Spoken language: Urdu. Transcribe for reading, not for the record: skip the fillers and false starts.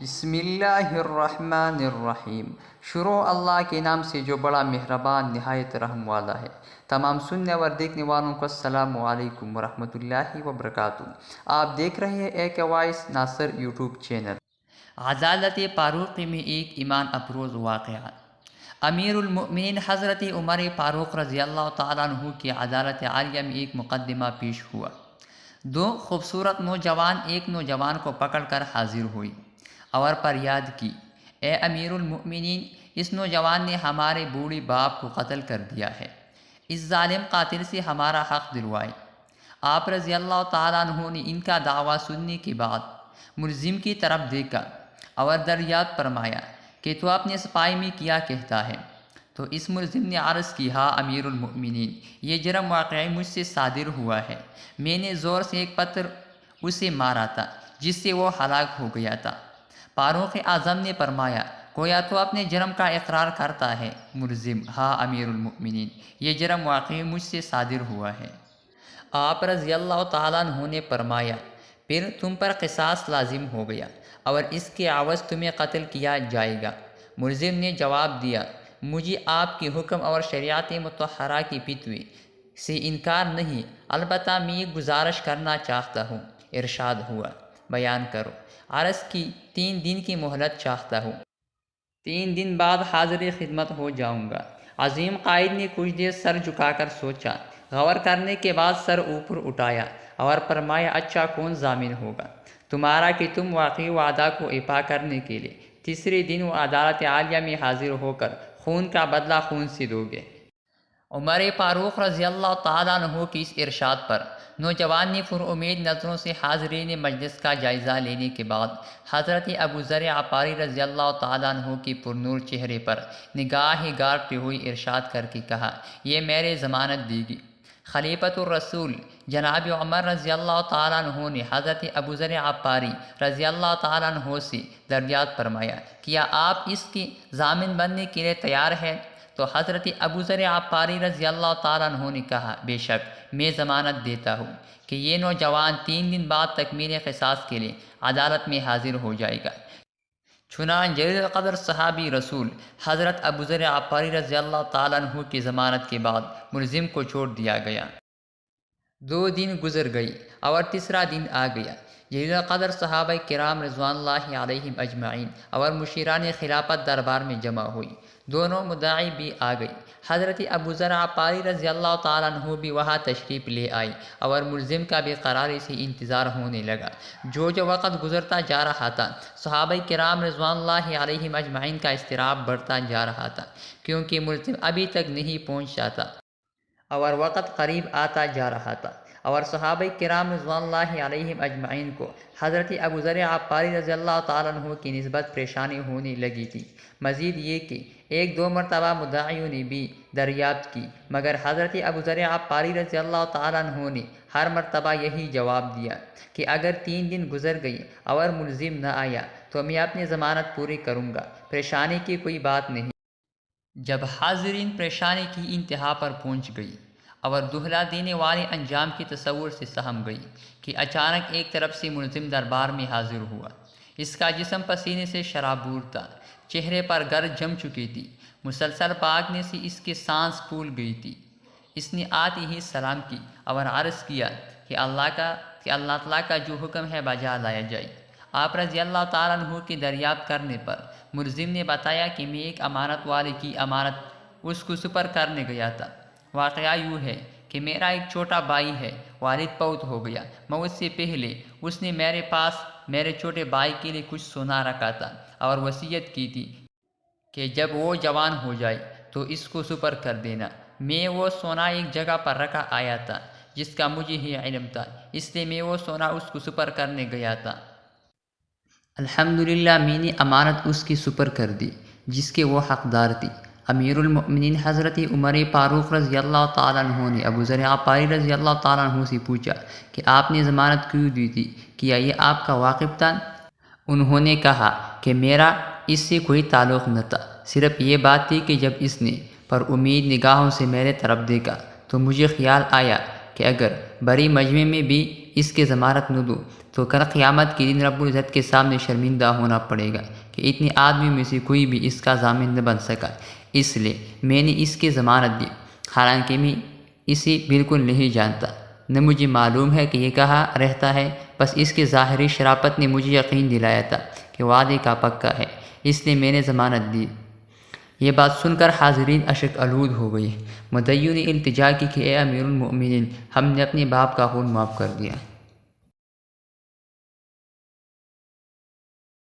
بسم اللہ الرحمن الرحیم۔ شروع اللہ کے نام سے جو بڑا مہربان نہایت رحم والا ہے۔ تمام سننے اور دیکھنے والوں کو السلام علیکم ورحمۃ اللہ وبرکاتہ۔ آپ دیکھ رہے ہیں ایک وائس ناصر یوٹیوب چینل۔ عدالت فاروقی میں ایک ایمان افروز واقعہ۔ امیر المؤمنین حضرت عمر فاروق رضی اللہ تعالیٰ عنہ کی عدالت عالیہ میں ایک مقدمہ پیش ہوا۔ دو خوبصورت نوجوان ایک نوجوان کو پکڑ کر حاضر ہوئی اور فریاد کی، اے امیر المؤمنین، اس نوجوان نے ہمارے بوڑھے باپ کو قتل کر دیا ہے، اس ظالم قاتل سے ہمارا حق دلوائے۔ آپ رضی اللہ تعالیٰ عنہ نے ان کا دعویٰ سننے کے بعد ملزم کی طرف دیکھا اور دریافت فرمایا کہ تو اپنے سپاہی میں کیا کہتا ہے؟ تو اس ملزم نے عرض کی، ہاں امیر المؤمنین، یہ جرم واقعی مجھ سے صادر ہوا ہے۔ میں نے زور سے ایک پتھر اسے مارا تھا جس سے وہ ہلاک ہو گیا تھا۔ فاروق اعظم نے فرمایا، گویا تو اپنے جرم کا اقرار کرتا ہے۔ ملزم، ہاں امیر المؤمنین، یہ جرم واقعی مجھ سے صادر ہوا ہے۔ آپ رضی اللہ تعالیٰ عنہ نے فرمایا، پھر تم پر قصاص لازم ہو گیا اور اس کے عوض تمہیں قتل کیا جائے گا۔ ملزم نے جواب دیا، مجھے آپ کے حکم اور شریعت مطہرہ کی فتوی سے انکار نہیں، البتہ میں یہ گزارش کرنا چاہتا ہوں۔ ارشاد ہوا، بیان کرو۔ عرض کی، 3 دن کی مہلت چاہتا ہوں، 3 دن بعد حاضر خدمت ہو جاؤں گا۔ عظیم قائد نے کچھ دیر سر جھکا کر سوچا، غور کرنے کے بعد سر اوپر اٹھایا اور فرمایا، اچھا کون ضامن ہوگا تمہارا کہ تم واقعی وعدہ کو ایفا کرنے کے لیے تیسرے دن وہ عدالت عالیہ میں حاضر ہو کر خون کا بدلہ خون سے دو گے؟ عمر فاروق رضی اللہ تعالیٰ عنہ کی اس ارشاد پر نوجوان نے پر امید نظروں سے حاضرین مجلس کا جائزہ لینے کے بعد حضرت ابوذر غفاری رضی اللہ تعالیٰ عنہ کی پرنور چہرے پر نگاہ گارتے ہوئے ارشاد کر کے کہا، یہ میرے ضمانت دے گی۔ خلیفۃ الرسول جناب عمر رضی اللہ تعالیٰ عنہ نے حضرت ابوذر غفاری رضی اللہ تعالیٰ عنہ سے دریافت فرمایا، کیا آپ اس کی ضامن بننے کے لیے تیار ہیں؟ تو حضرت ابوذر غفاری رضی اللہ تعالیٰ عنہ نے کہا، بے شک میں ضمانت دیتا ہوں کہ یہ نوجوان 3 دن بعد تکمیل قصاص کے لیے عدالت میں حاضر ہو جائے گا۔ چنانچہ جلیل القدر صحابی رسول حضرت ابوذر غفاری رضی اللہ تعالیٰ عنہ کی ضمانت کے بعد ملزم کو چھوڑ دیا گیا۔ 2 دن گزر گئی اور تیسرا دن آ گیا۔ جلیل القدر صحابہ کرام رضوان اللہ علیہم اجمعین اور مشیران خلافت دربار میں جمع ہوئی۔ دونوں مدعی بھی آ گئی۔ حضرت ابوذر غفاری رضی اللہ تعالیٰ عنہ بھی وہاں تشریف لے آئی اور ملزم کا بے قراری سے انتظار ہونے لگا۔ جو وقت گزرتا جا رہا تھا، صحابہ کرام رضوان اللہ علیہم اجمعین کا اضطراب بڑھتا جا رہا تھا، کیونکہ ملزم ابھی تک نہیں پہنچا تھا اور وقت قریب آتا جا رہا تھا، اور صحابہ کرام رضوان اللہ علیہم اجمعین کو حضرت ابوذر غفاری رضی اللہ تعالیٰ عنہ کی نسبت پریشانی ہونے لگی تھی۔ مزید یہ کہ 1-2 مرتبہ مدعیوں نے بھی دریافت کی، مگر حضرت ابوذر غفاری رضی اللہ تعالیٰ عنہ نے ہر مرتبہ یہی جواب دیا کہ اگر 3 دن گزر گئی اور ملزم نہ آیا تو میں اپنی ضمانت پوری کروں گا، پریشانی کی کوئی بات نہیں۔ جب حاضرین پریشانی کی انتہا پر پہنچ گئی اور دہلا دینے والے انجام کے تصور سے سہم گئی کہ اچانک ایک طرف سے ملزم دربار میں حاضر ہوا۔ اس کا جسم پسینے سے شرابور تھا، چہرے پر گرد جم چکی تھی، مسلسل بھاگنے سے اس کی سانس پھول گئی تھی۔ اس نے آتے ہی سلام کی اور عرض کیا کہ اللہ تعالیٰ کا جو حکم ہے بجا لایا جائے۔ آپ رضی اللہ تعالیٰ عنہ کی دریافت کرنے پر ملزم نے بتایا کہ میں ایک امانت والے کی امانت اس کو سپر کرنے گیا تھا۔ واقعہ یوں ہے کہ میرا ایک چھوٹا بھائی ہے، والد فوت ہو گیا، موت سے پہلے اس نے میرے پاس میرے چھوٹے بھائی کے لیے کچھ سونا رکھا تھا اور وصیت کی تھی کہ جب وہ جوان ہو جائے تو اس کو سپر کر دینا۔ میں وہ سونا ایک جگہ پر رکھا آیا تھا جس کا مجھے ہی علم تھا، اس لیے میں وہ سونا اس کو سپر کرنے گیا تھا۔ الحمدللہ میں نے امانت اس کی سپر کر دی جس کے وہ حقدار تھی۔ امیر المؤمنین حضرت عمر فاروق رضی اللہ تعالیٰ عنہ نے ابوذر غفاری رضی اللہ تعالیٰ عنہ سے پوچھا کہ آپ نے ضمانت کیوں دی تھی؟ کیا یہ آپ کا واقف تھا؟ انہوں نے کہا کہ میرا اس سے کوئی تعلق نہ تھا، صرف یہ بات تھی کہ جب اس نے پر امید نگاہوں سے میرے طرف دیکھا تو مجھے خیال آیا کہ اگر بڑی مجمع میں بھی اس کی ضمانت نہ دوں تو کل قیامت کے دن رب العزت کے سامنے شرمندہ ہونا پڑے گا کہ اتنے آدمی میں سے کوئی بھی اس کا ضامن نہ بن سکا، اس لیے میں نے اس کی ضمانت دی، حالانکہ میں اسے بالکل نہیں جانتا، نہ مجھے معلوم ہے کہ یہ کہاں رہتا ہے، بس اس کی ظاہری شرافت نے مجھے یقین دلایا تھا کہ وعدے کا پکا ہے، اس لیے میں نے ضمانت دی۔ یہ بات سن کر حاضرین اشک آلود ہو گئے۔ مدعیوں نے التجا کی کہ اے امیر المؤمنین، ہم نے اپنے باپ کا خون معاف کر دیا۔